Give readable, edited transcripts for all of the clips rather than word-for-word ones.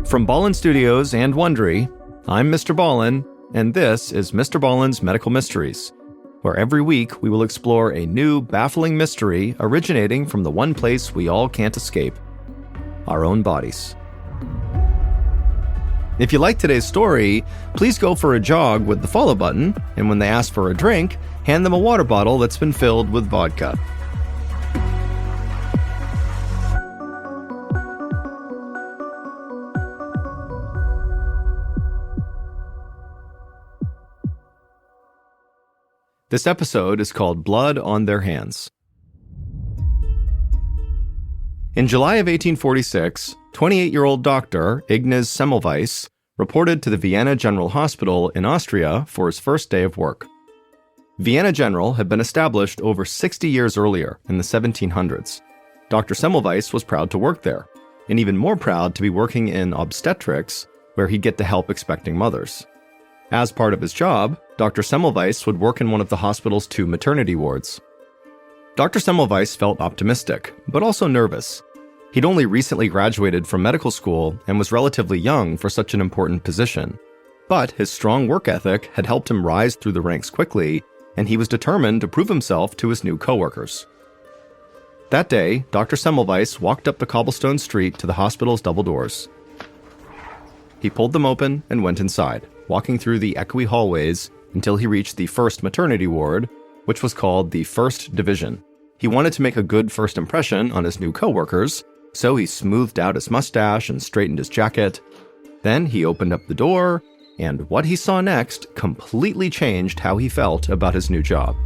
From Ballen Studios and Wondery, I'm MrBallen, and this is MrBallen's Medical Mysteries, where every week we will explore a new, baffling mystery originating from the one place we all can't escape, our own bodies. If you like today's story, please go for a jog with the follow button, and when they ask for a drink, hand them a water bottle that's been filled with vodka. This episode is called Blood on Their Hands. In July of 1846, 28-year-old doctor Ignaz Semmelweis reported to the Vienna General Hospital in Austria for his first day of work. Vienna General had been established over 60 years earlier in the 1700s. Dr. Semmelweis was proud to work there, and even more proud to be working in obstetrics, where he'd get to help expecting mothers. As part of his job, Dr. Semmelweis would work in one of the hospital's 2 maternity wards. Dr. Semmelweis felt optimistic, but also nervous. He'd only recently graduated from medical school and was relatively young for such an important position. But his strong work ethic had helped him rise through the ranks quickly, and he was determined to prove himself to his new coworkers. That day, Dr. Semmelweis walked up the cobblestone street to the hospital's double doors. He pulled them open and went inside, walking through the echoey hallways until he reached the first maternity ward, which was called the First Division. He wanted to make a good first impression on his new coworkers, so he smoothed out his mustache and straightened his jacket. Then he opened up the door, and what he saw next completely changed how he felt about his new job.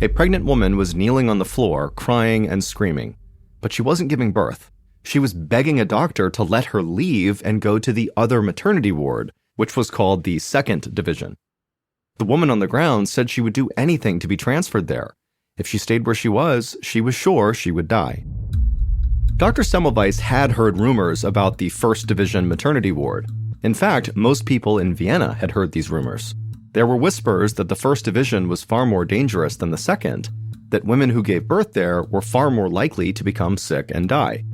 A pregnant woman was kneeling on the floor, crying and screaming, but she wasn't giving birth. She was begging a doctor to let her leave and go to the other maternity ward, which was called the Second Division. The woman on the ground said she would do anything to be transferred there. If she stayed where she was sure she would die. Dr. Semmelweis had heard rumors about the First Division maternity ward. In fact, most people in Vienna had heard these rumors. There were whispers that the First Division was far more dangerous than the Second, that women who gave birth there were far more likely to become sick and die.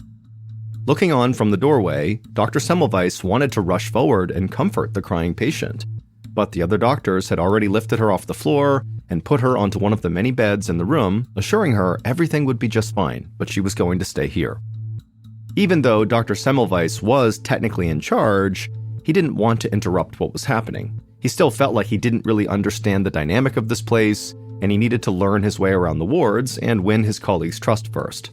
Looking on from the doorway, Dr. Semmelweis wanted to rush forward and comfort the crying patient, but the other doctors had already lifted her off the floor and put her onto one of the many beds in the room, assuring her everything would be just fine, but she was going to stay here. Even though Dr. Semmelweis was technically in charge, he didn't want to interrupt what was happening. He still felt like he didn't really understand the dynamic of this place, and he needed to learn his way around the wards and win his colleagues' trust first.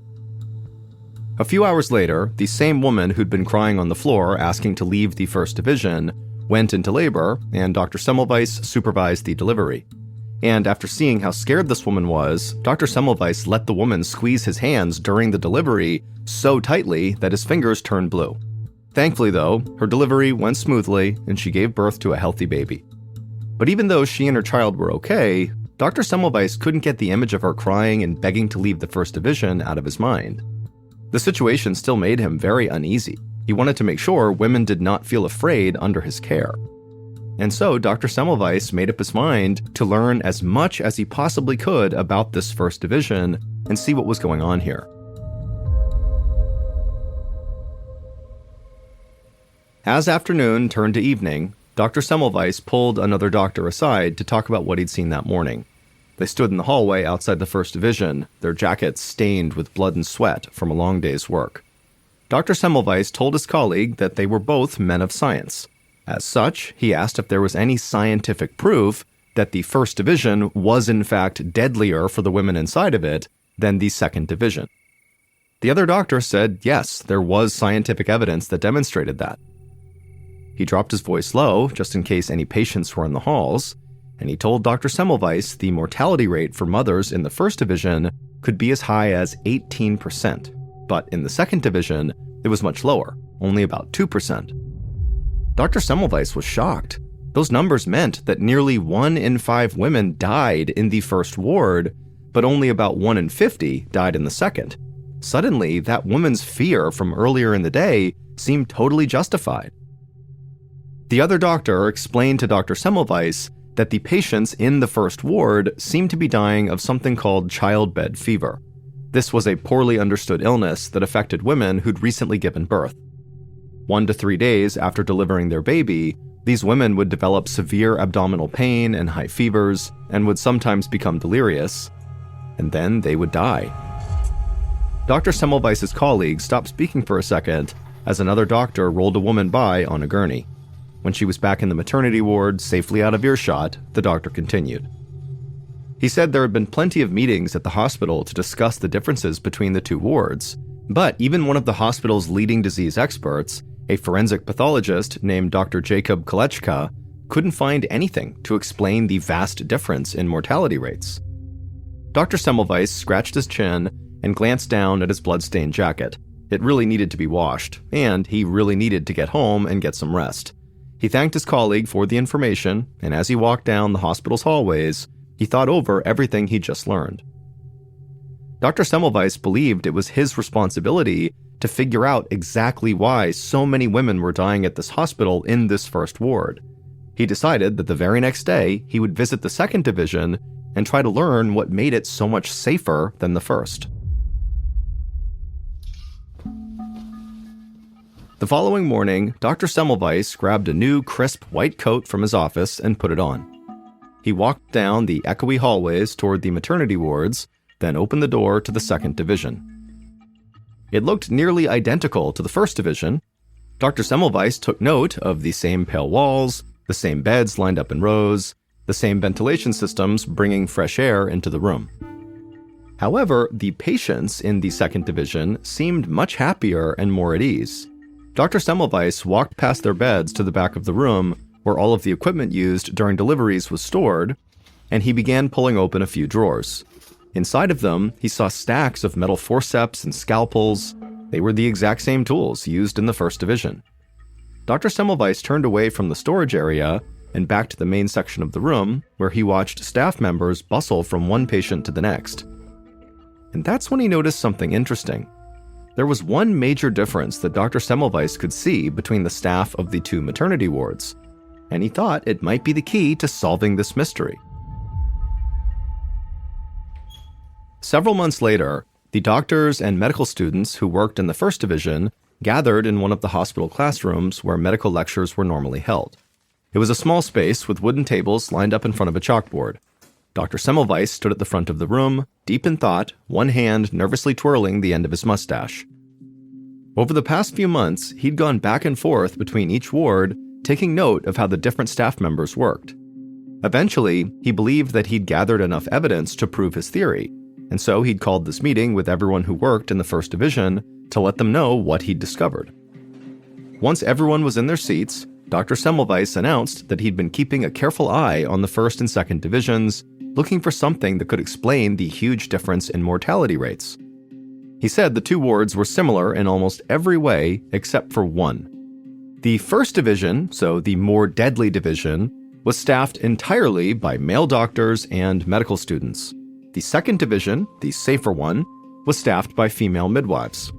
A few hours later, the same woman who'd been crying on the floor asking to leave the First Division went into labor, and Dr. Semmelweis supervised the delivery. And after seeing how scared this woman was, Dr. Semmelweis let the woman squeeze his hands during the delivery so tightly that his fingers turned blue. Thankfully, though, her delivery went smoothly, and she gave birth to a healthy baby. But even though she and her child were okay, Dr. Semmelweis couldn't get the image of her crying and begging to leave the First Division out of his mind. The situation still made him very uneasy. He wanted to make sure women did not feel afraid under his care. And so Dr. Semmelweis made up his mind to learn as much as he possibly could about this First Division and see what was going on here. As afternoon turned to evening, Dr. Semmelweis pulled another doctor aside to talk about what he'd seen that morning. They stood in the hallway outside the First Division, their jackets stained with blood and sweat from a long day's work. Dr. Semmelweis told his colleague that they were both men of science. As such, he asked if there was any scientific proof that the First Division was in fact deadlier for the women inside of it than the Second Division. The other doctor said yes, there was scientific evidence that demonstrated that. He dropped his voice low, just in case any patients were in the halls, and he told Dr. Semmelweis the mortality rate for mothers in the First Division could be as high as 18%, but in the Second Division, it was much lower, only about 2%. Dr. Semmelweis was shocked. Those numbers meant that nearly 1 in 5 women died in the first ward, but only about 1 in 50 died in the second. Suddenly, that woman's fear from earlier in the day seemed totally justified. The other doctor explained to Dr. Semmelweis that the patients in the first ward seemed to be dying of something called childbed fever. This was a poorly understood illness that affected women who'd recently given birth. 1 to 3 days after delivering their baby, these women would develop severe abdominal pain and high fevers and would sometimes become delirious, and then they would die. Dr. Semmelweis's colleague stopped speaking for a second as another doctor rolled a woman by on a gurney. When she was back in the maternity ward, safely out of earshot, the doctor continued. He said there had been plenty of meetings at the hospital to discuss the differences between the two wards, but even one of the hospital's leading disease experts, a forensic pathologist named Dr. Jacob Kolechka, couldn't find anything to explain the vast difference in mortality rates. Dr. Semmelweis scratched his chin and glanced down at his blood-stained jacket. It really needed to be washed, and he really needed to get home and get some rest. He thanked his colleague for the information, and as he walked down the hospital's hallways, he thought over everything he'd just learned. Dr. Semmelweis believed it was his responsibility to figure out exactly why so many women were dying at this hospital in this first ward. He decided that the very next day he would visit the second division and try to learn what made it so much safer than the first. The following morning, Dr. Semmelweis grabbed a new crisp white coat from his office and put it on. He walked down the echoey hallways toward the maternity wards, then opened the door to the second division. It looked nearly identical to the first division. Dr. Semmelweis took note of the same pale walls, the same beds lined up in rows, the same ventilation systems bringing fresh air into the room. However, the patients in the second division seemed much happier and more at ease. Dr. Semmelweis walked past their beds to the back of the room where all of the equipment used during deliveries was stored, and he began pulling open a few drawers. Inside of them, he saw stacks of metal forceps and scalpels. They were the exact same tools used in the first division. Dr. Semmelweis turned away from the storage area and back to the main section of the room, where he watched staff members bustle from one patient to the next. And that's when he noticed something interesting. There was one major difference that Dr. Semmelweis could see between the staff of the two maternity wards, and he thought it might be the key to solving this mystery. Several months later, the doctors and medical students who worked in the first division gathered in one of the hospital classrooms where medical lectures were normally held. It was a small space with wooden tables lined up in front of a chalkboard. Dr. Semmelweis stood at the front of the room, deep in thought, one hand nervously twirling the end of his mustache. Over the past few months, he'd gone back and forth between each ward, taking note of how the different staff members worked. Eventually, he believed that he'd gathered enough evidence to prove his theory, and so he'd called this meeting with everyone who worked in the first division to let them know what he'd discovered. Once everyone was in their seats, Dr. Semmelweis announced that he'd been keeping a careful eye on the first and second divisions, looking for something that could explain the huge difference in mortality rates. He said the two wards were similar in almost every way except for one. The first division, so the more deadly division, was staffed entirely by male doctors and medical students. The second division, the safer one, was staffed by female midwives.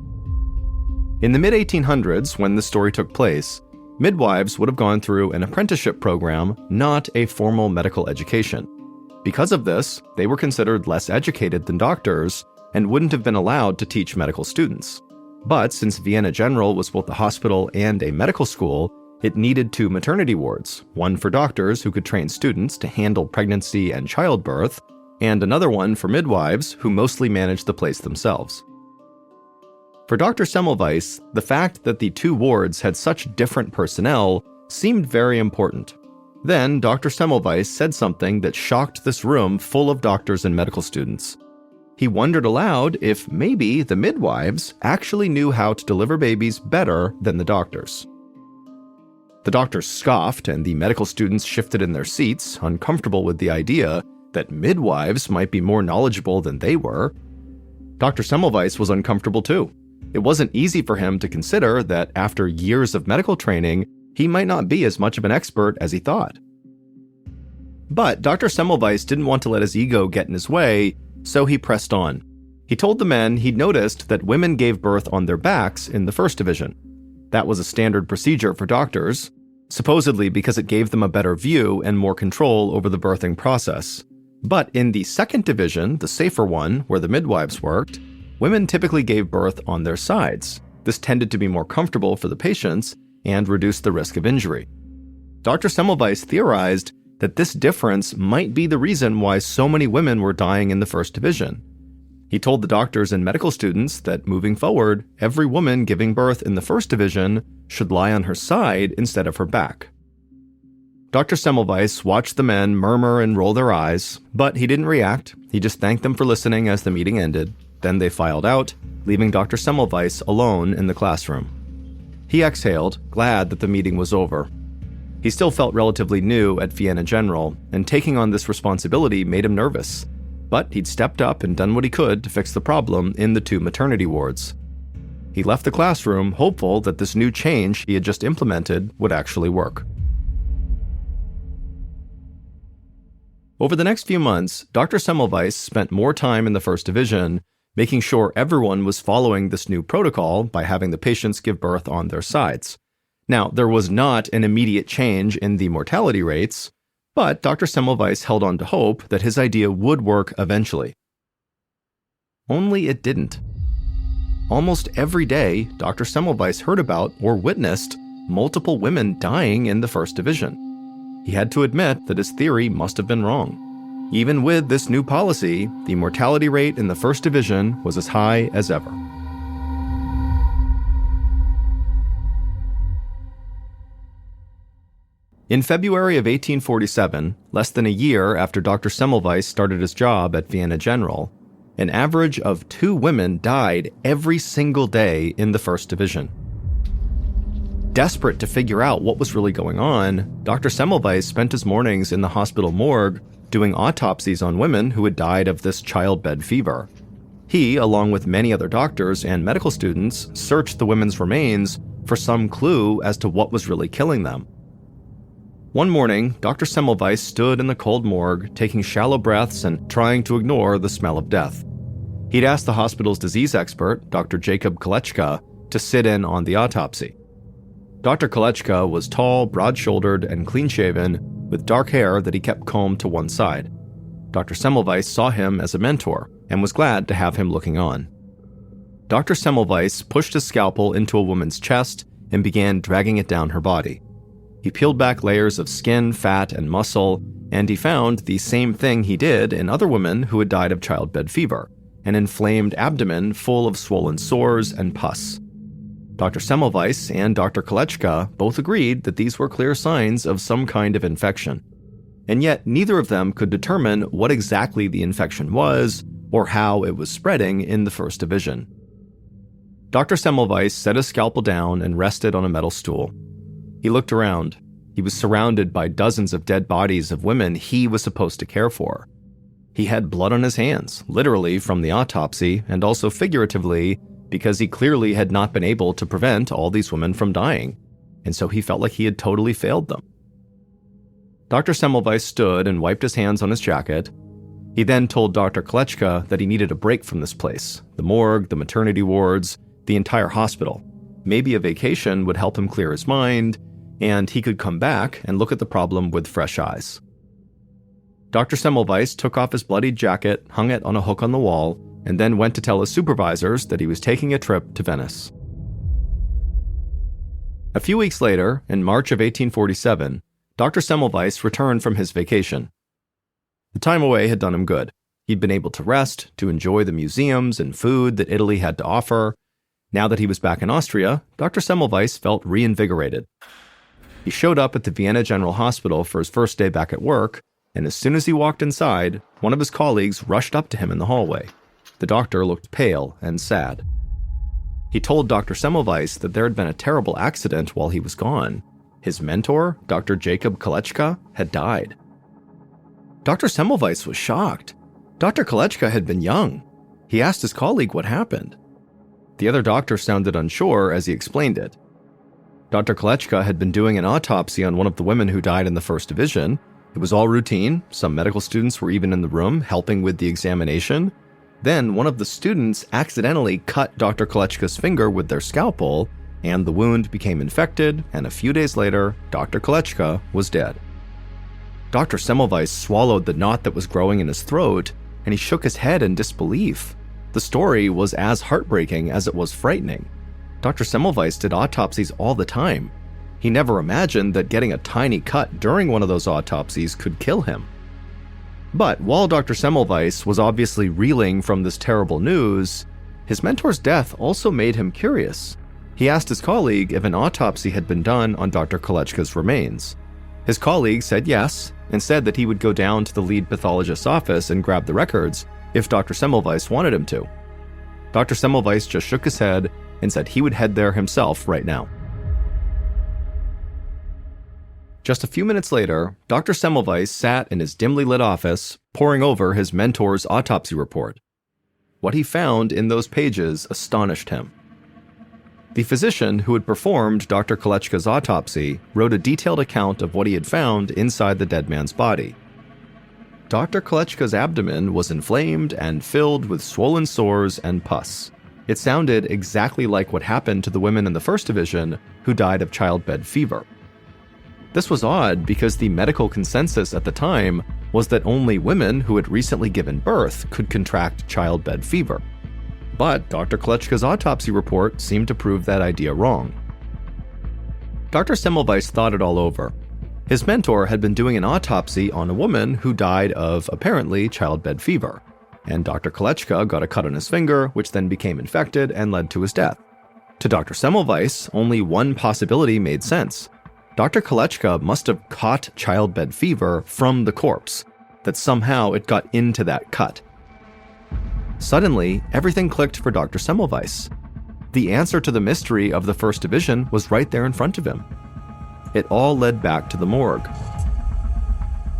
In the mid-1800s, when this story took place, midwives would have gone through an apprenticeship program, not a formal medical education. Because of this, they were considered less educated than doctors and wouldn't have been allowed to teach medical students. But since Vienna General was both a hospital and a medical school, it needed two maternity wards, one for doctors who could train students to handle pregnancy and childbirth, and another one for midwives who mostly managed the place themselves. For Dr. Semmelweis, the fact that the two wards had such different personnel seemed very important. Then Dr. Semmelweis said something that shocked this room full of doctors and medical students. He wondered aloud if maybe the midwives actually knew how to deliver babies better than the doctors. The doctors scoffed, and the medical students shifted in their seats, uncomfortable with the idea that midwives might be more knowledgeable than they were. Dr. Semmelweis was uncomfortable too. It wasn't easy for him to consider that after years of medical training, he might not be as much of an expert as he thought. But Dr. Semmelweis didn't want to let his ego get in his way, so he pressed on. He told the men he'd noticed that women gave birth on their backs in the first division. That was a standard procedure for doctors, supposedly because it gave them a better view and more control over the birthing process. But in the second division, the safer one, where the midwives worked, women typically gave birth on their sides. This tended to be more comfortable for the patients, and reduce the risk of injury. Dr. Semmelweis theorized that this difference might be the reason why so many women were dying in the First Division. He told the doctors and medical students that moving forward, every woman giving birth in the First Division should lie on her side instead of her back. Dr. Semmelweis watched the men murmur and roll their eyes, but he didn't react. He just thanked them for listening as the meeting ended. Then they filed out, leaving Dr. Semmelweis alone in the classroom. He exhaled, glad that the meeting was over. He still felt relatively new at Vienna General, and taking on this responsibility made him nervous. But he'd stepped up and done what he could to fix the problem in the 2 maternity wards. He left the classroom hopeful that this new change he had just implemented would actually work. Over the next few months, Dr. Semmelweis spent more time in the First Division, making sure everyone was following this new protocol by having the patients give birth on their sides. Now, there was not an immediate change in the mortality rates, but Dr. Semmelweis held on to hope that his idea would work eventually. Only it didn't. Almost every day, Dr. Semmelweis heard about or witnessed multiple women dying in the First Division. He had to admit that his theory must have been wrong. Even with this new policy, the mortality rate in the First Division was as high as ever. In February of 1847, less than a year after Dr. Semmelweis started his job at Vienna General, an average of 2 women died every single day in the First Division. Desperate to figure out what was really going on, Dr. Semmelweis spent his mornings in the hospital morgue doing autopsies on women who had died of this childbed fever. He, along with many other doctors and medical students, searched the women's remains for some clue as to what was really killing them. One morning, Dr. Semmelweis stood in the cold morgue, taking shallow breaths and trying to ignore the smell of death. He'd asked the hospital's disease expert, Dr. Jacob Kolechka, to sit in on the autopsy. Dr. Kolechka was tall, broad-shouldered, and clean-shaven, with dark hair that he kept combed to one side. Dr. Semmelweis saw him as a mentor and was glad to have him looking on. Dr. Semmelweis pushed his scalpel into a woman's chest and began dragging it down her body. He peeled back layers of skin, fat, and muscle, and he found the same thing he did in other women who had died of childbed fever, an inflamed abdomen full of swollen sores and pus. Dr. Semmelweis and Dr. Kolechka both agreed that these were clear signs of some kind of infection. And yet, neither of them could determine what exactly the infection was or how it was spreading in the First Division. Dr. Semmelweis set his scalpel down and rested on a metal stool. He looked around. He was surrounded by dozens of dead bodies of women he was supposed to care for. He had blood on his hands, literally from the autopsy, and also figuratively, because he clearly had not been able to prevent all these women from dying, and so he felt like he had totally failed them. Dr. Semmelweis stood and wiped his hands on his jacket. He then told Dr. Kolechka that he needed a break from this place, the morgue, the maternity wards, the entire hospital. Maybe a vacation would help him clear his mind, and he could come back and look at the problem with fresh eyes. Dr. Semmelweis took off his bloodied jacket, hung it on a hook on the wall, and then went to tell his supervisors that he was taking a trip to Venice. A few weeks later, in March of 1847, Dr. Semmelweis returned from his vacation. The time away had done him good. He'd been able to rest, to enjoy the museums and food that Italy had to offer. Now that he was back in Austria, Dr. Semmelweis felt reinvigorated. He showed up at the Vienna General Hospital for his first day back at work, and as soon as he walked inside, one of his colleagues rushed up to him in the hallway. The doctor looked pale and sad. He told Dr. Semmelweis that there had been a terrible accident while he was gone. His mentor, Dr. Jacob Kolechka, had died. Dr. Semmelweis was shocked. Dr. Kolechka had been young. He asked his colleague what happened. The other doctor sounded unsure as he explained it. Dr. Kolechka had been doing an autopsy on one of the women who died in the First Division. It was all routine. Some medical students were even in the room helping with the examination. Then one of the students accidentally cut Dr. Kolechka's finger with their scalpel, and the wound became infected, and a few days later, Dr. Kolechka was dead. Dr. Semmelweis swallowed the knot that was growing in his throat, and he shook his head in disbelief. The story was as heartbreaking as it was frightening. Dr. Semmelweis did autopsies all the time. He never imagined that getting a tiny cut during one of those autopsies could kill him. But while Dr. Semmelweis was obviously reeling from this terrible news, his mentor's death also made him curious. He asked his colleague if an autopsy had been done on Dr. Kolechka's remains. His colleague said yes, and said that he would go down to the lead pathologist's office and grab the records if Dr. Semmelweis wanted him to. Dr. Semmelweis just shook his head and said he would head there himself right now. Just a few minutes later, Dr. Semmelweis sat in his dimly lit office, poring over his mentor's autopsy report. What he found in those pages astonished him. The physician who had performed Dr. Kolechka's autopsy wrote a detailed account of what he had found inside the dead man's body. Dr. Kolechka's abdomen was inflamed and filled with swollen sores and pus. It sounded exactly like what happened to the women in the first division who died of childbed fever. This was odd because the medical consensus at the time was that only women who had recently given birth could contract childbed fever. But Dr. Kolechka's autopsy report seemed to prove that idea wrong. Dr. Semmelweis thought it all over. His mentor had been doing an autopsy on a woman who died of, apparently, childbed fever, and Dr. Kolechka got a cut on his finger, which then became infected and led to his death. To Dr. Semmelweis, only one possibility made sense. Dr. Kolechka must have caught childbed fever from the corpse, that somehow it got into that cut. Suddenly, everything clicked for Dr. Semmelweis. The answer to the mystery of the First Division was right there in front of him. It all led back to the morgue.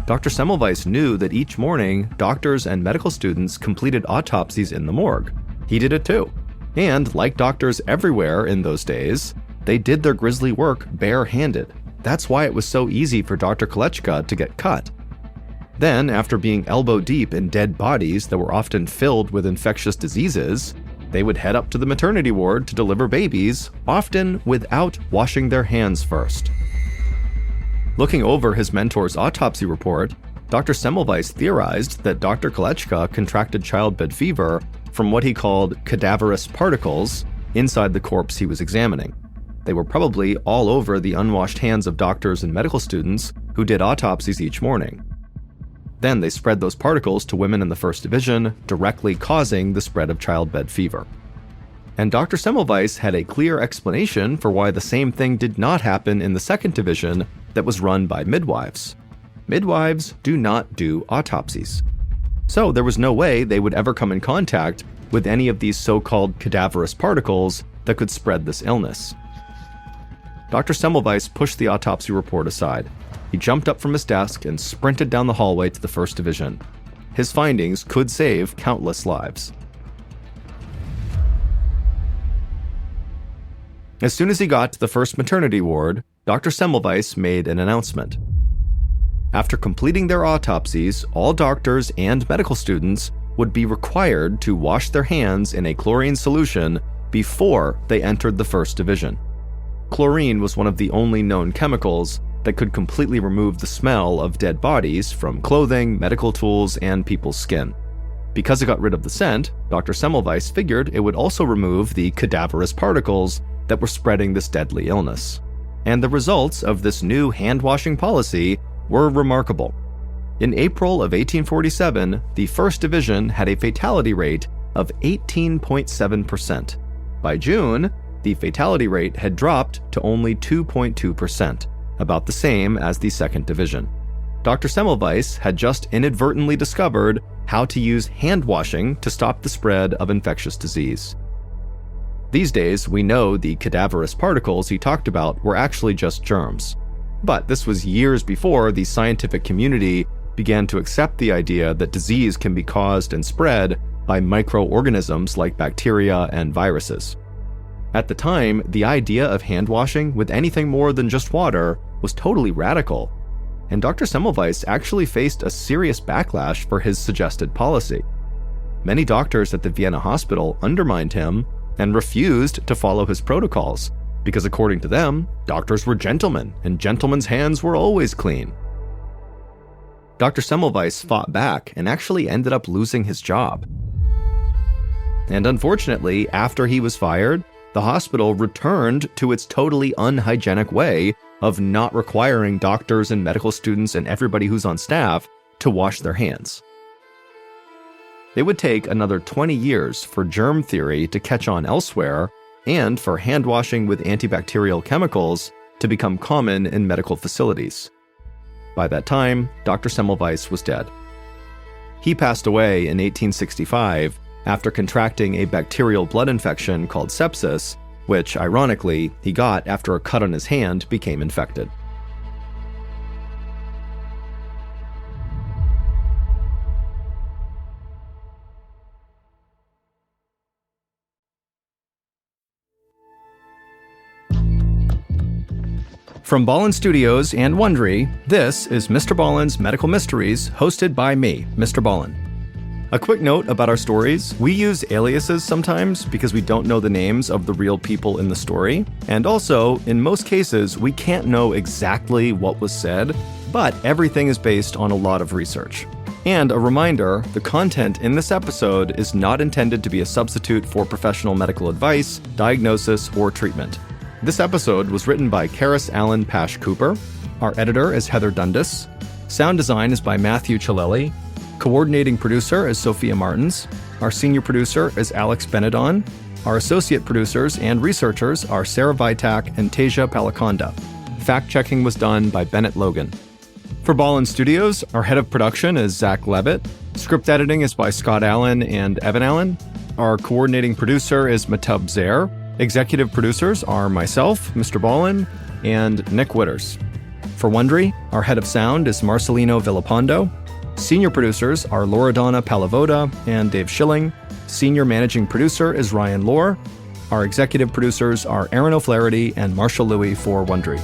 Dr. Semmelweis knew that each morning, doctors and medical students completed autopsies in the morgue. He did it too. And like doctors everywhere in those days, they did their grisly work barehanded. That's why it was so easy for Dr. Kolechka to get cut. Then, after being elbow deep in dead bodies that were often filled with infectious diseases, they would head up to the maternity ward to deliver babies, often without washing their hands first. Looking over his mentor's autopsy report, Dr. Semmelweis theorized that Dr. Kolechka contracted childbed fever from what he called cadaverous particles inside the corpse he was examining. They were probably all over the unwashed hands of doctors and medical students who did autopsies each morning. Then they spread those particles to women in the First Division, directly causing the spread of childbed fever. And Dr. Semmelweis had a clear explanation for why the same thing did not happen in the Second Division that was run by midwives. Midwives do not do autopsies. So there was no way they would ever come in contact with any of these so-called cadaverous particles that could spread this illness. Dr. Semmelweis pushed the autopsy report aside. He jumped up from his desk and sprinted down the hallway to the First Division. His findings could save countless lives. As soon as he got to the first maternity ward, Dr. Semmelweis made an announcement. After completing their autopsies, all doctors and medical students would be required to wash their hands in a chlorine solution before they entered the First Division. Chlorine was one of the only known chemicals that could completely remove the smell of dead bodies from clothing, medical tools, and people's skin. Because it got rid of the scent, Dr. Semmelweis figured it would also remove the cadaverous particles that were spreading this deadly illness. And the results of this new hand-washing policy were remarkable. In April of 1847, the First Division had a fatality rate of 18.7%. By June, the fatality rate had dropped to only 2.2%, about the same as the Second Division. Dr. Semmelweis had just inadvertently discovered how to use hand washing to stop the spread of infectious disease. These days, we know the cadaverous particles he talked about were actually just germs. But this was years before the scientific community began to accept the idea that disease can be caused and spread by microorganisms like bacteria and viruses. At the time, the idea of hand washing with anything more than just water was totally radical, and Dr. Semmelweis actually faced a serious backlash for his suggested policy. Many doctors at the Vienna hospital undermined him and refused to follow his protocols, because according to them, doctors were gentlemen, and gentlemen's hands were always clean. Dr. Semmelweis fought back and actually ended up losing his job. And unfortunately, after he was fired, the hospital returned to its totally unhygienic way of not requiring doctors and medical students and everybody who's on staff to wash their hands. It would take another 20 years for germ theory to catch on elsewhere and for hand washing with antibacterial chemicals to become common in medical facilities. By that time, Dr. Semmelweis was dead. He passed away in 1865 after contracting a bacterial blood infection called sepsis, which, ironically, he got after a cut on his hand became infected. From Ballen Studios and Wondery, this is MrBallen's Medical Mysteries, hosted by me, Mr. Ballen. A quick note about our stories: we use aliases sometimes because we don't know the names of the real people in the story, and also, in most cases, we can't know exactly what was said, but everything is based on a lot of research. And a reminder, the content in this episode is not intended to be a substitute for professional medical advice, diagnosis, or treatment. This episode was written by Karis Allen Pash Cooper. Our editor is Heather Dundas. Sound design is by Matthew Chilelli. Coordinating producer is Sophia Martins. Our senior producer is Alex Benedon. Our associate producers and researchers are Sarah Vitak and Teja Palakonda. Fact-checking was done by Bennett Logan. For Ballen Studios, our head of production is Zach Levitt. Script editing is by Scott Allen and Evan Allen. Our coordinating producer is Matub Zaire. Executive producers are myself, Mr. Ballen, and Nick Witters. For Wondery, our head of sound is Marcelino Villapando. Senior producers are Loredana Palavoda and Dave Schilling. Senior managing producer is Ryan Lohr. Our executive producers are Aaron O'Flaherty and Marshall Louis for Wondery.